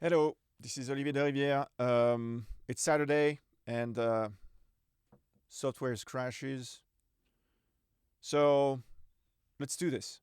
Hello, this is Olivier de Rivière. It's Saturday and software crashes. So let's do this.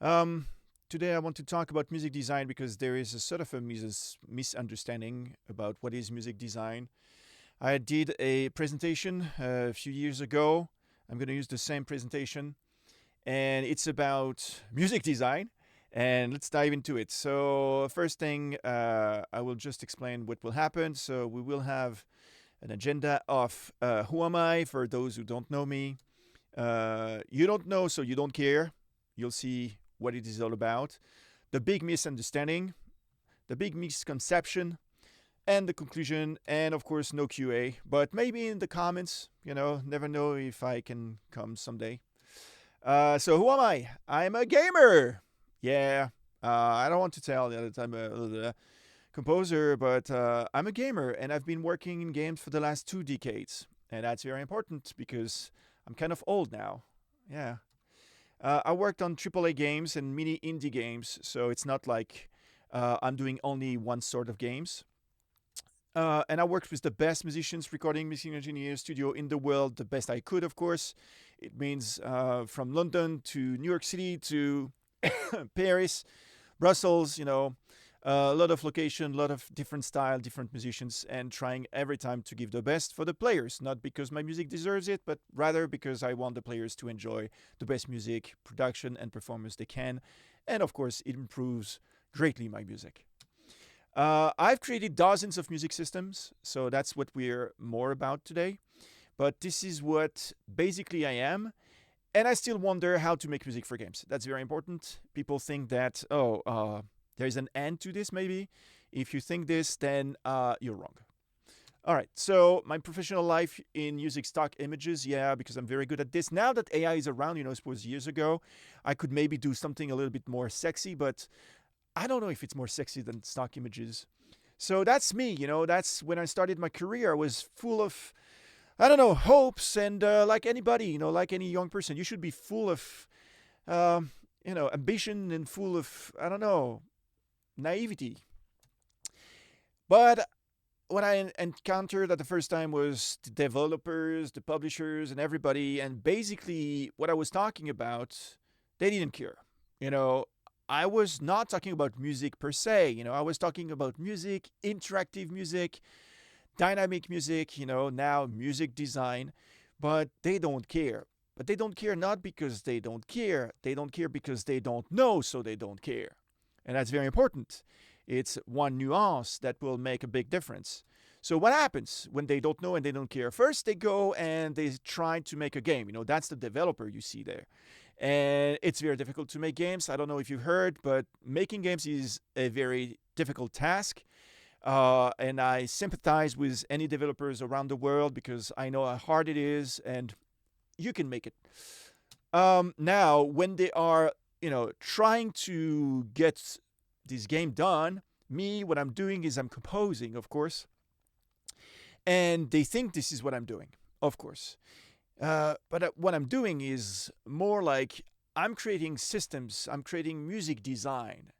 Um, Today I want to talk about music design because there is a sort of a misunderstanding about what is music design. I did a presentation a few years ago. I'm going to use the same presentation, and it's about music design. And let's dive into it. So, first thing, I will just explain what will happen. So, we will have an agenda of who am I for those who don't know me. You don't know, so you don't care. You'll see what it is all about. The big misunderstanding, the big misconception, and the conclusion, and of course, no QA. But maybe in the comments, never know if I can come someday. So who am I? I'm a gamer. Yeah. I don't want to tell that I'm a composer, but I'm a gamer, and I've been working in games for the last 2 decades, and that's very important because I'm kind of old now. Yeah. I worked on AAA games and mini indie games, so it's not like I'm doing only one sort of games. And I worked with the best musicians, recording, mixing engineers, studio in the world, the best I could, of course. It means from London to New York City to Paris, Brussels, a lot of location, a lot of different style, different musicians, and trying every time to give the best for the players. Not because my music deserves it, but rather because I want the players to enjoy the best music, production, and performance they can. And of course, it improves greatly my music. I've created dozens of music systems, so that's what we're more about today. But this is what basically I am. And I still wonder how to make music for games. That's very important. People think that, there's an end to this, maybe. If you think this, then you're wrong. All right, so my professional life in using stock images, yeah, because I'm very good at this. Now that AI is around, I suppose years ago, I could maybe do something a little bit more sexy, but I don't know if it's more sexy than stock images. So that's me, that's when I started my career. I was full of, I don't know, hopes, and like anybody, like any young person, you should be full of, ambition and full of, I don't know, naivety. But what I encountered at the first time was the developers, the publishers, and everybody. And basically, what I was talking about, they didn't care. You know, I was not talking about music per se. I was talking about music, interactive music, dynamic music, now music design. But they don't care. But they don't care not because they don't care. They don't care because they don't know, so they don't care. And that's very important. It's one nuance that will make a big difference. So what happens when they don't know and they don't care? First, they go and they try to make a game. That's the developer you see there. And it's very difficult to make games. I don't know if you heard, but making games is a very difficult task. And I sympathize with any developers around the world because I know how hard it is, and you can make it. Now, when they are, trying to get this game done, me, what I'm doing is I'm composing, of course, and they think this is what I'm doing, of course. But what I'm doing is more like I'm creating systems, I'm creating music design.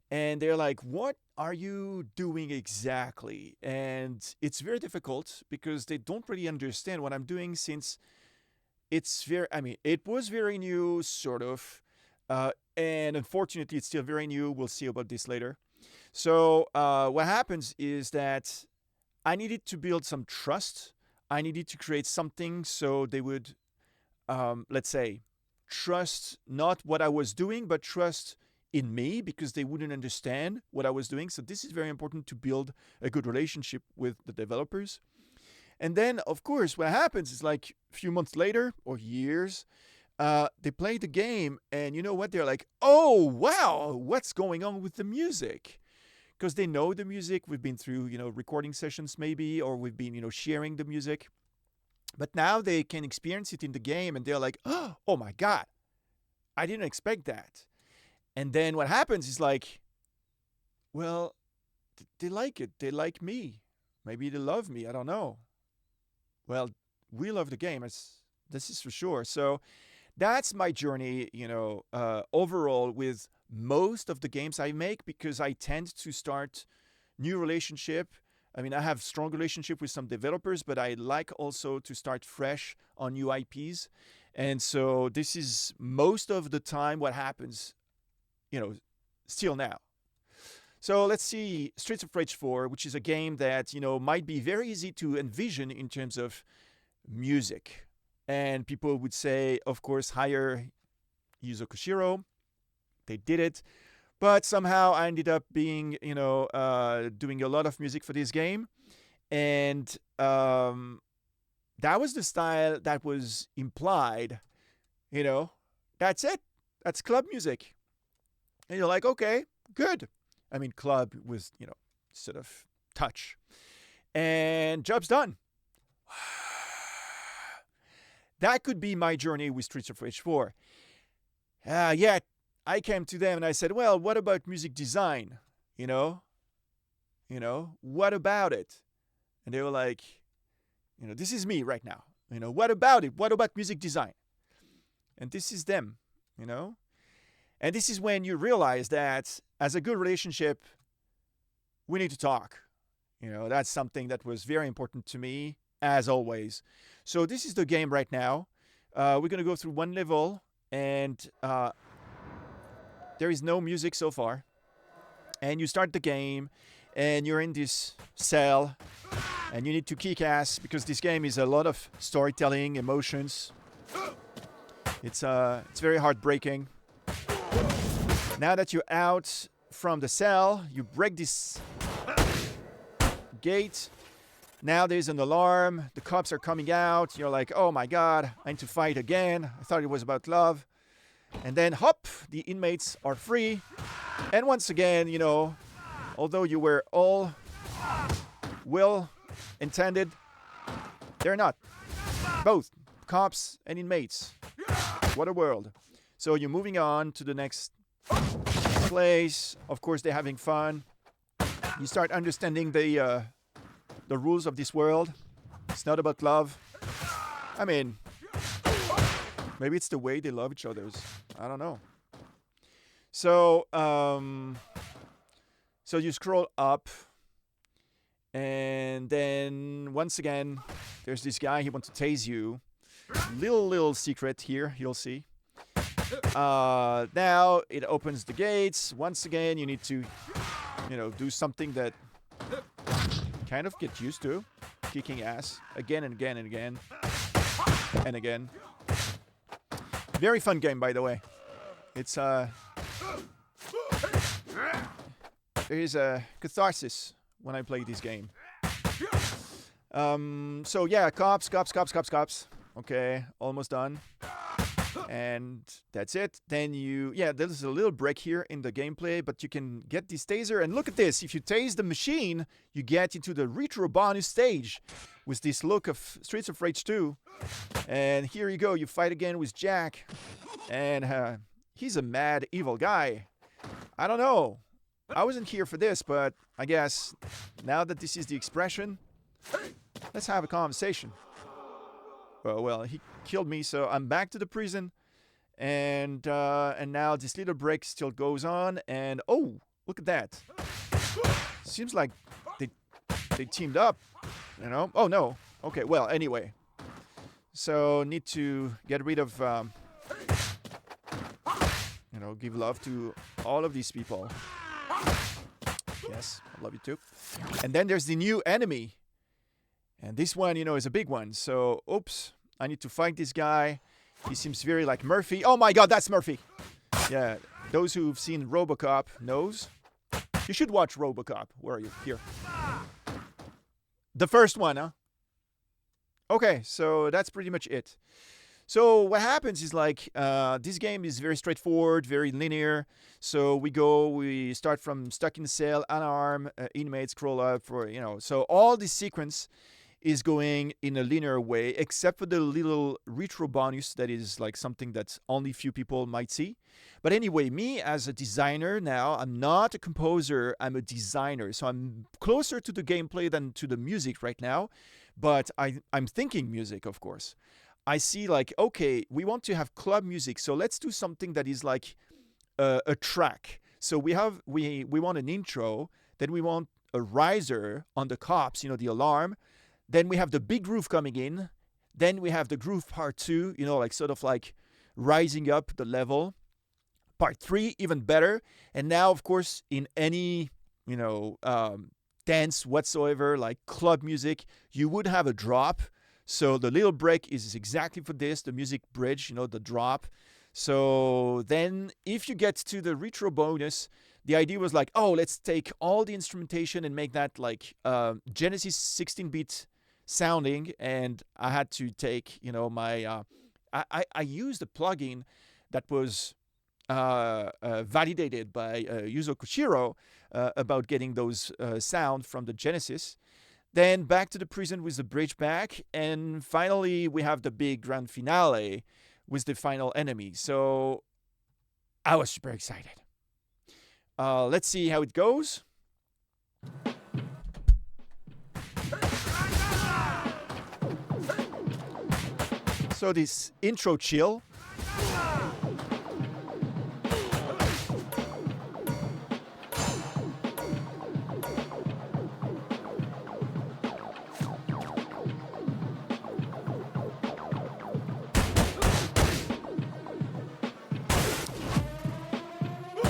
And they're like, what are you doing exactly? And it's very difficult because they don't really understand what I'm doing since it was very new, sort of. And unfortunately, it's still very new. We'll see about this later. So, what happens is that I needed to build some trust. I needed to create something so they would, let's say, trust not what I was doing, but trust in me because they wouldn't understand what I was doing. So, this is very important to build a good relationship with the developers. And then, of course, what happens is like a few months later or years, they play the game, and you know what? They're like, oh, wow, what's going on with the music? Because they know the music. We've been through, recording sessions maybe, or we've been, sharing the music. But now they can experience it in the game, and they're like, oh my God, I didn't expect that. And then what happens is like, well, they like it. They like me. Maybe they love me. I don't know. Well, we love the game. This is for sure. So that's my journey, overall with most of the games I make, because I tend to start new relationship. I mean, I have strong relationship with some developers, but I like also to start fresh on new IPs. And so this is most of the time what happens, still now. So let's see Streets of Rage 4, which is a game that, might be very easy to envision in terms of music. And people would say, of course, hire Yuzo Koshiro. They did it. But somehow I ended up being, doing a lot of music for this game. And that was the style that was implied. That's it. That's club music. And you're like, okay, good. I mean, club was, sort of touch. And job's done. That could be my journey with Streets of Rage 4. Yet, I came to them and I said, well, what about music design? What about it? And they were like, this is me right now. What about it? What about music design? And this is them, And this is when you realize that as a good relationship, we need to talk. That's something that was very important to me, as always. So this is the game right now. We're going to go through one level, and there is no music so far. And you start the game, and you're in this cell, and you need to kick ass, because this game is a lot of storytelling, emotions. It's very heartbreaking. Now that you're out from the cell, you break this gate. Now there's an alarm. The cops are coming out. You're like, oh my God, I need to fight again. I thought it was about love. And then, hop, the inmates are free. And once again, although you were all well intended, they're not. Both cops and inmates. What a world. So you're moving on to the next place. Of course, they're having fun. You start understanding the rules of this world. It's not about love. I mean, maybe it's the way they love each other. I don't know. So, so you scroll up, and then once again, there's this guy. He wants to tase you. Little secret here. You'll see. Now it opens the gates. Once again, you need to, do something that kind of get used to. Kicking ass again and again and again and again. Very fun game, by the way. It's there is a catharsis when I play this game. So yeah, cops. Okay, almost done. And that's it. Then there's a little break here in the gameplay, but you can get this taser. And look at this. If you tase the machine, you get into the retro bonus stage with this look of Streets of Rage 2. And here you go. You fight again with Jack. And he's a mad, evil guy. I don't know. I wasn't here for this, but I guess now that this is the expression, let's have a conversation. Well, he killed me, so I'm back to the prison, and now this little break still goes on, and oh, look at that! Seems like they teamed up, Oh no, okay. Well, anyway, so need to get rid of, give love to all of these people. Yes, I love you too. And then there's the new enemy. And this one, is a big one. So, oops, I need to fight this guy. He seems very like Murphy. Oh my God, that's Murphy. Yeah, those who've seen RoboCop knows. You should watch RoboCop. Where are you? Here. The first one, huh? Okay, so that's pretty much it. So what happens is like this game is very straightforward, very linear. So we start from stuck in the cell, unarmed, inmates scroll up for, So all this sequence is going in a linear way, except for the little retro bonus that is like something that only few people might see. But anyway, me as a designer now, I'm not a composer, I'm a designer. So I'm closer to the gameplay than to the music right now. But I'm thinking music, of course. I see like, okay, we want to have club music, so let's do something that is like a track. So we want an intro, then we want a riser on the cops, the alarm. Then we have the big groove coming in. Then we have the groove part 2, like sort of like rising up the level. Part 3, even better. And now, of course, in any, dance whatsoever, like club music, you would have a drop. So the little break is exactly for this, the music bridge, the drop. So then if you get to the retro bonus, the idea was like, oh, let's take all the instrumentation and make that like Genesis 16-bit sounding. And I had to take, my... I used a plugin that was validated by Yuzo Koshiro about getting those sound from the Genesis. Then back to the prison with the bridge back. And finally, we have the big grand finale with the final enemy. So I was super excited. Let's see how it goes. So this intro chill.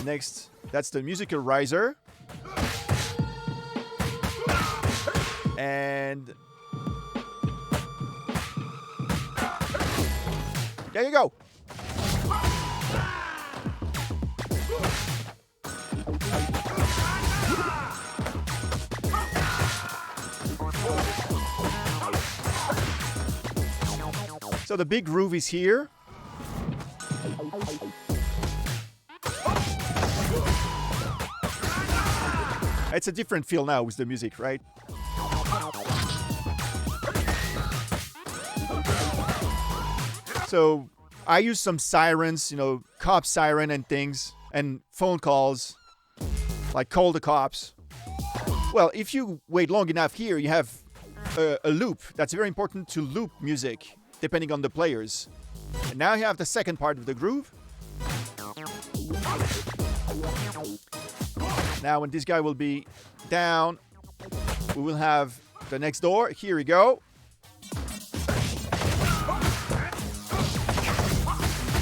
Next, that's the musical riser. And there you go. So the big groove is here. It's a different feel now with the music, right? So I use some sirens, cop siren and things, and phone calls, like call the cops. Well, if you wait long enough here, you have a loop. That's very important to loop music, depending on the players. And now you have the second part of the groove. Now when this guy will be down, we will have the next door. Here we go.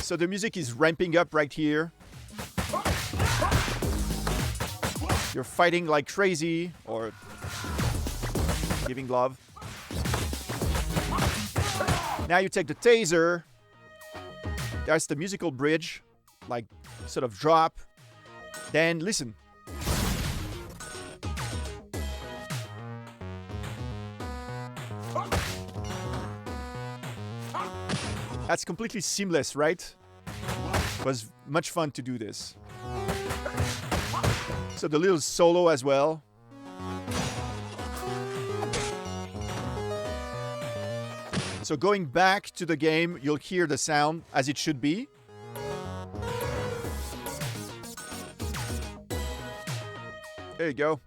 So the music is ramping up right here. You're fighting like crazy or giving love. Now you take the taser. That's the musical bridge, like sort of drop. Then listen. That's completely seamless, right? It was much fun to do this. So the little solo as well. So going back to the game, you'll hear the sound as it should be. There you go.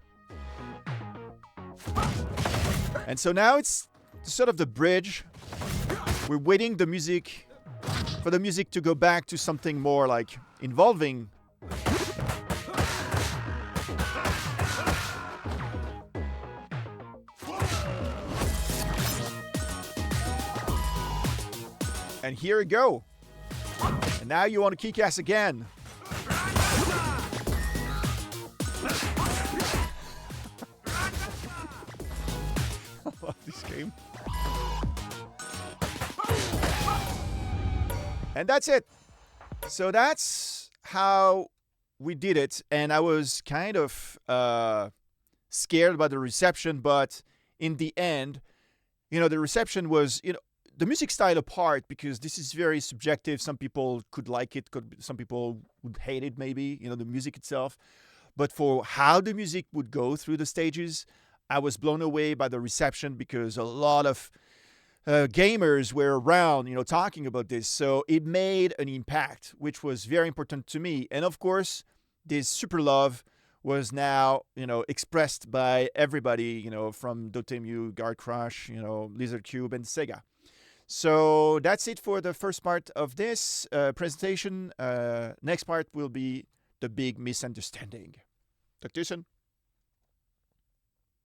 And so now it's sort of the bridge. We're waiting for the music to go back to something more like involving. And here we go. And now you want to kick ass again. I love this game. And that's it. So that's how we did it. And I was kind of scared about the reception, but in the end, the reception was, the music style apart, because this is very subjective. Some people could like it, some people would hate it maybe, the music itself. But for how the music would go through the stages, I was blown away by the reception, because a lot of gamers were around, talking about this. So it made an impact, which was very important to me. And of course, this super love was now, expressed by everybody, from Dotemu, Guard Crush, Lizard Cube, and Sega. So that's it for the first part of this presentation. Next part will be the big misunderstanding. Talk to you soon.